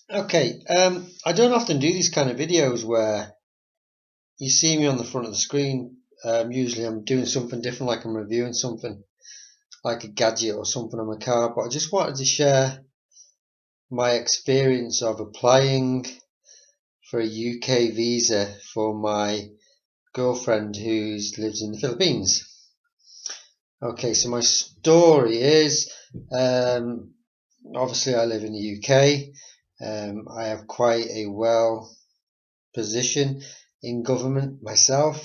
Okay, I don't often do these kind of videos where you see me on the front of the screen. Usually I'm doing something different, like I'm reviewing something, like a gadget or something on my car, but I just wanted to share my experience of applying for a UK visa for my girlfriend who lives in the Philippines. Okay, so my story is, obviously I live in the UK. I have quite a well position in government myself.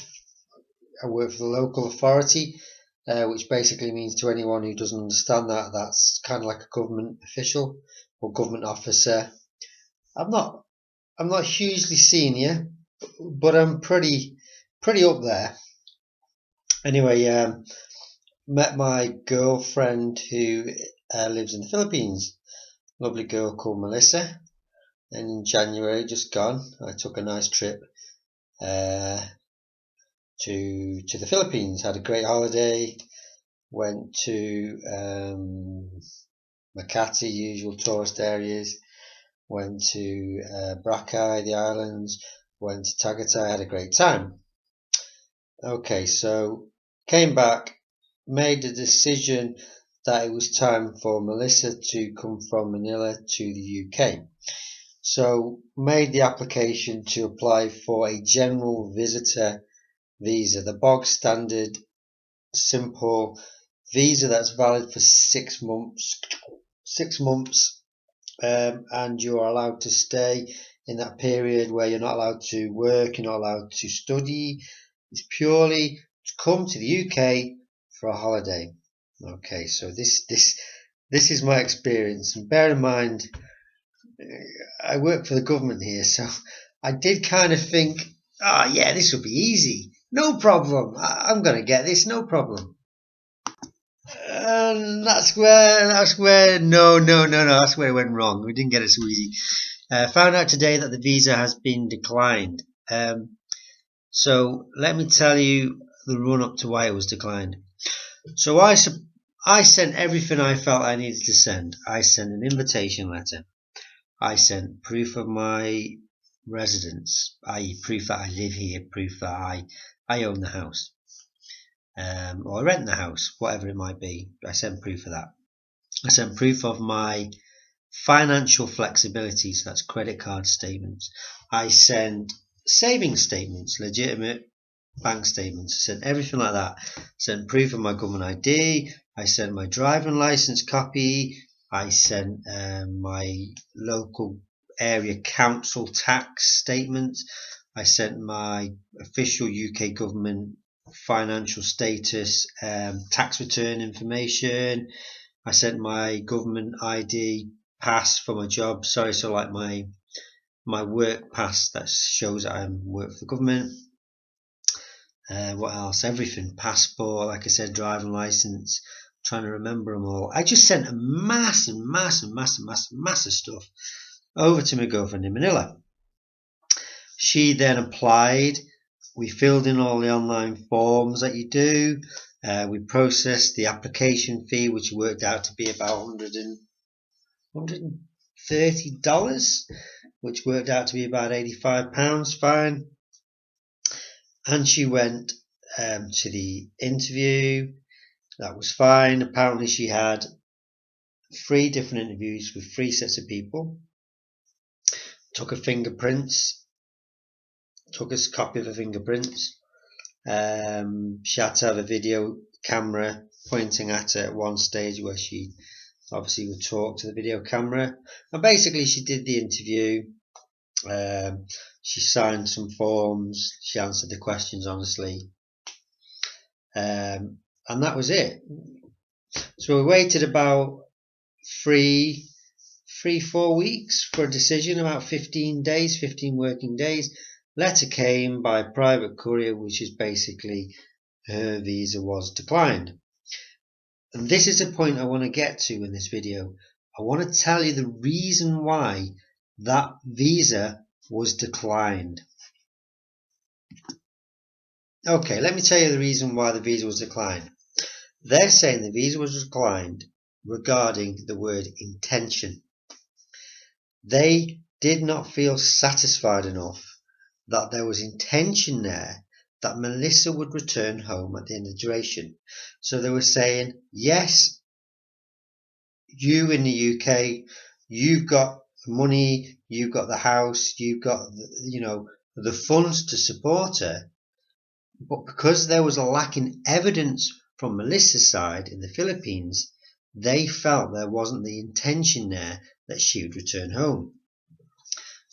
I work for the local authority, which basically means, to anyone who doesn't understand that, that's kind of like a government official or government officer. I'm not I'm not hugely senior, but I'm pretty up there. Anyway, met my girlfriend who lives in the Philippines. Lovely girl called Melissa. In January, just gone, I took a nice trip uh, to the Philippines. Had a great holiday. Went to Makati, usual tourist areas. Went to Boracay, the islands. Went to TagaTay. Had a great time. Okay, so came back, made the decision that it was time for Melissa to come from Manila to the UK. So made the application to apply for a general visitor visa, the bog standard simple visa that's valid for 6 months. 6 months, and you're allowed to stay in that period where you're not allowed to work, you're not allowed to study. It's purely to come to the UK for a holiday. Okay, so this is my experience, and bear in mind, I work for the government here, so I did kind of think, oh yeah, this will be easy, no problem. I'm gonna get this, no problem. And that's where no, that's where it went wrong. We didn't get it so easy. Found out today that the visa has been declined. So let me tell you the run up to why it was declined. So I sent everything I felt I needed to send. I sent an invitation letter. I sent proof of my residence, i.e. proof that I live here, proof that I own the house, or I rent the house, whatever it might be. I sent proof of that. I sent proof of my financial flexibility, so that's credit card statements. I sent saving statements, legitimate bank statements. I sent everything like that. I sent proof of my government ID. I sent my driving license copy. I sent my local area council tax statements. I sent my official UK government financial status tax return information. I sent my government ID pass for my job. Sorry, so like my work pass that shows that I work for the government. What else? Everything. Passport, like I said, driving license. I'm trying to remember them all. I just sent a massive stuff over to my girlfriend in Manila. She then applied. We filled in all the online forms that you do. We processed the application fee, which worked out to be about $130, which worked out to be about £85. Fine. And she went to the interview. That was fine. Apparently she had 3 different interviews with 3 sets of people. Took her fingerprints. Took a copy of her fingerprints. She had to have a video camera pointing at her at one stage where she obviously would talk to the video camera. And basically she did the interview. She signed some forms. She answered the questions honestly. And that was it. So we waited about 4 weeks for a decision, about 15 days, 15 working days. Letter came by private courier, which is basically her visa was declined. And this is the point I want to get to in this video. I want to tell you the reason why that visa was declined. Okay, let me tell you the reason why the visa was declined. They're saying the visa was declined regarding the word intention. They did not feel satisfied enough that there was intention there that Melissa would return home at the end of the duration. So they were saying, yes, you in the UK, you've got money, you've got the house, you've got, the funds to support her. But because there was a lack in evidence from Melissa's side in the Philippines, they felt there wasn't the intention there that she would return home.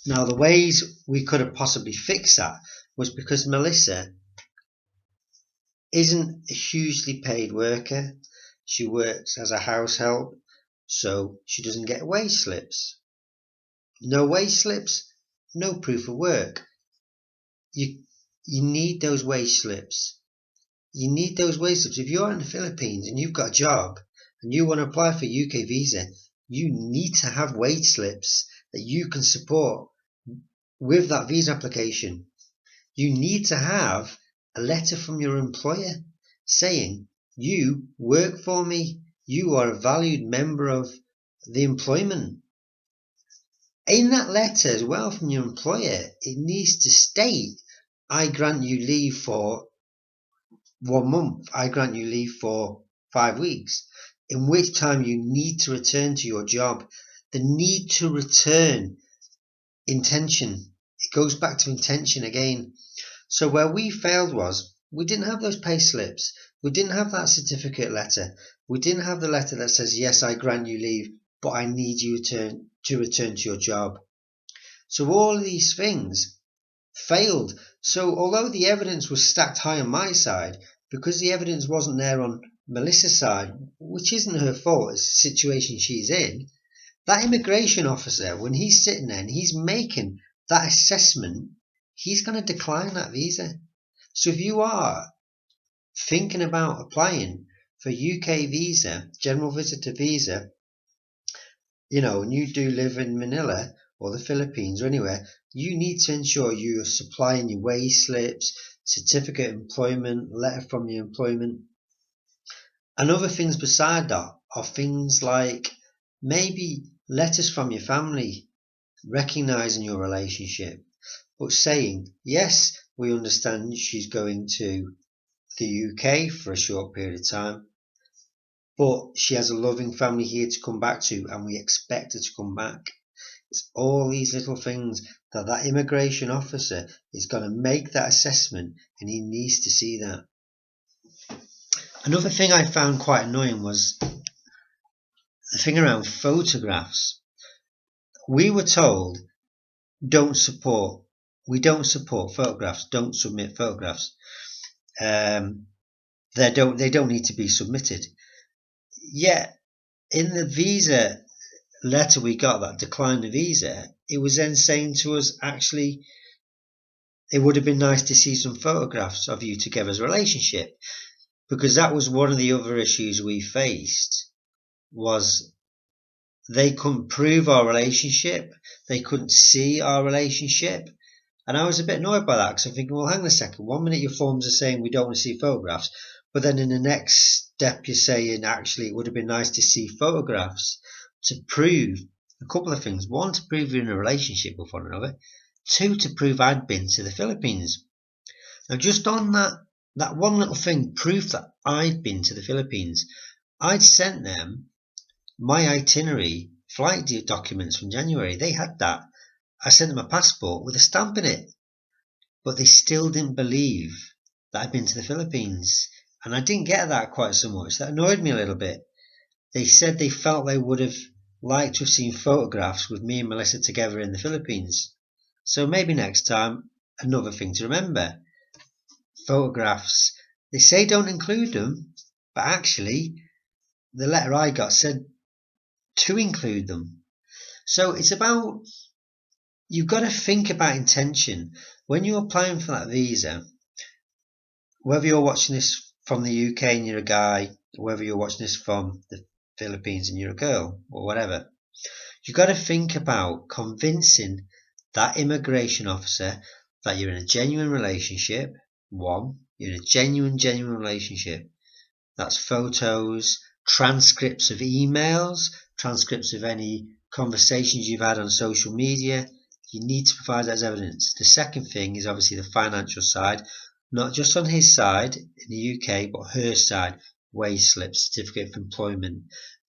Now, the ways we could have possibly fixed that was because Melissa isn't a hugely paid worker. She works as a house help, so she doesn't get wage slips. No wage slips, no proof of work. You need those wage slips. You need those wage slips. If you're in the Philippines and you've got a job and you want to apply for a UK visa, you need to have wage slips that you can support with that visa application. You need to have a letter from your employer saying, you work for me, you are a valued member of the employment. In that letter as well from your employer, it needs to state, I grant you leave for 1 month, I grant you leave for 5 weeks, in which time you need to return to your job. The need to return, intention. It goes back to intention again. So where we failed was, we didn't have those pay slips. We didn't have that certificate letter. We didn't have the letter that says, yes, I grant you leave, but I need you to return to your job. So all of these things failed. So although the evidence was stacked high on my side, because the evidence wasn't there on Melissa's side, which isn't her fault, it's the situation she's in, that immigration officer, when he's sitting there and he's making that assessment, he's going to decline that visa. So if you are thinking about applying for UK visa, general visitor visa, and you do live in Manila or the Philippines or anywhere, you need to ensure you're supplying your wage slips, certificate of employment, letter from your employment. And other things beside that are things like maybe letters from your family recognizing your relationship, but saying, yes, we understand she's going to the UK for a short period of time, but she has a loving family here to come back to, and we expect her to come back. It's all these little things that immigration officer is going to make that assessment, and he needs to see that. Another thing I found quite annoying was the thing around photographs. We were told, we don't support photographs, don't submit photographs. They don't need to be submitted. Yet in the visa letter we got that declined the visa, it was then saying to us, actually, it would have been nice to see some photographs of you together as a relationship, because that was one of the other issues we faced, was they couldn't prove our relationship, they couldn't see our relationship. And I was a bit annoyed by that, because I'm thinking, well, hang on a second, 1 minute your forms are saying we don't want to see photographs, but then in the next step you're saying, actually, it would have been nice to see photographs to prove a couple of things. One, to prove you're in a relationship with one another. Two, to prove I'd been to the Philippines. Now, just on that one little thing, proof that I'd been to the Philippines, I'd sent them my itinerary, flight documents from January. They had that. I sent them a passport with a stamp in it, but they still didn't believe that I'd been to the Philippines. And I didn't get that quite so much. That annoyed me a little bit. They said they felt they would have liked to have seen photographs with me and Melissa together in the Philippines. So maybe next time, another thing to remember. Photographs, they say don't include them, but actually the letter I got said to include them. So it's about, you've got to think about intention. When you're applying for that visa, whether you're watching this from the UK and you're a guy, whether you're watching this from the Philippines and you're a girl, or whatever, you've got to think about convincing that immigration officer that you're in a genuine relationship. One, you're in a genuine relationship. That's photos, transcripts of emails, transcripts of any conversations you've had on social media, You need to provide that as evidence. The second thing is obviously the financial side, not just on his side in the UK, but her side, wage slips, certificate of employment,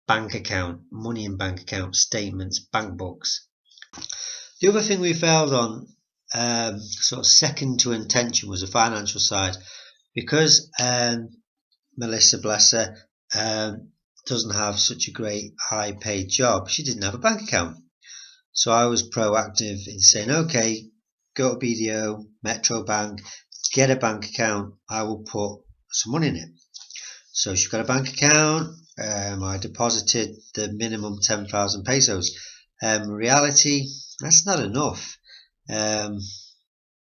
bank account, money in bank account, statements, bank books. The other thing we failed on, sort of second to intention, was the financial side, because Melissa, bless her, doesn't have such a great high paid job. She didn't have a bank account. So I was proactive in saying, okay, go to BDO, Metro Bank, get a bank account. I will put some money in it. So she got a bank account. I deposited the minimum 10,000 pesos. Reality, that's not enough. You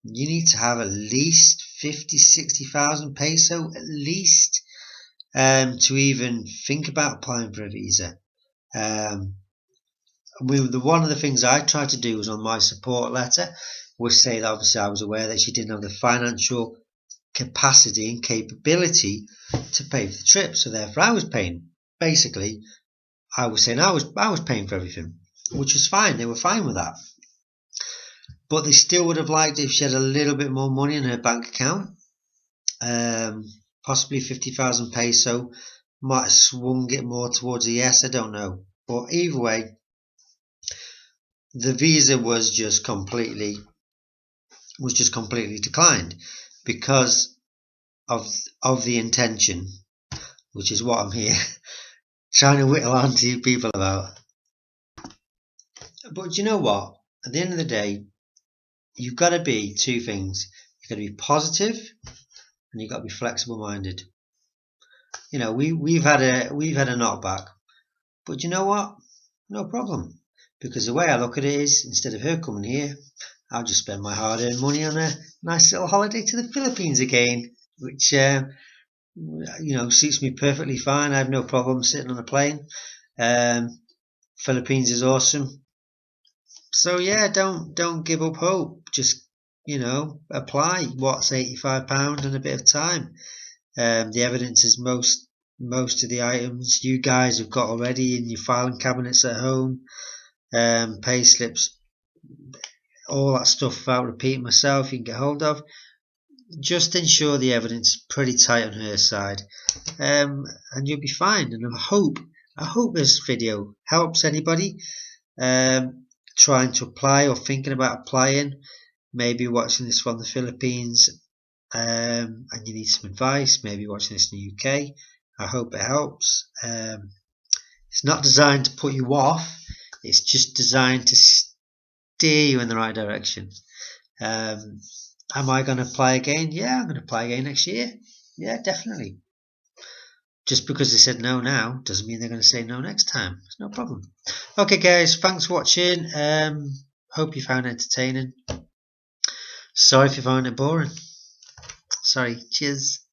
need to have at least 50,000-60,000 peso at least to even think about applying for a visa. One of the things I tried to do was on my support letter was say that obviously I was aware that she didn't have the financial capacity and capability to pay for the trip, so therefore I was paying. Basically, I was saying I was paying for everything, which was fine. They were fine with that, but they still would have liked it if she had a little bit more money in her bank account, possibly 50,000 peso. Might have swung it more towards a yes, I don't know, but either way, the visa was just completely declined because of the intention, which is what I'm here trying to whittle on to you people about. But you know what? At the end of the day, you've got to be two things. You've got to be positive and you've got to be flexible minded. You know, we've had a knockback, but you know what? No problem. Because the way I look at it is, instead of her coming here, I'll just spend my hard-earned money on a nice little holiday to the Philippines again, which suits me perfectly fine. I have no problem sitting on a plane. Philippines is awesome. So yeah, don't give up hope. Just apply. What's £85 and a bit of time. The evidence is most of the items you guys have got already in your filing cabinets at home. Pay slips, all that stuff without repeating myself, you can get hold of. Just ensure the evidence is pretty tight on her side, and you'll be fine. And I hope this video helps anybody trying to apply or thinking about applying, maybe watching this from the Philippines, and you need some advice, maybe watching this in the UK. I hope it helps. It's not designed to put you off, it's just designed to steer you in the right direction. Am I going to apply again? Yeah, I'm going to apply again next year. Yeah, definitely. Just because they said no now doesn't mean they're going to say no next time. It's no problem. Okay guys, thanks for watching. Hope you found it entertaining. Sorry if you found it boring. Sorry. Cheers.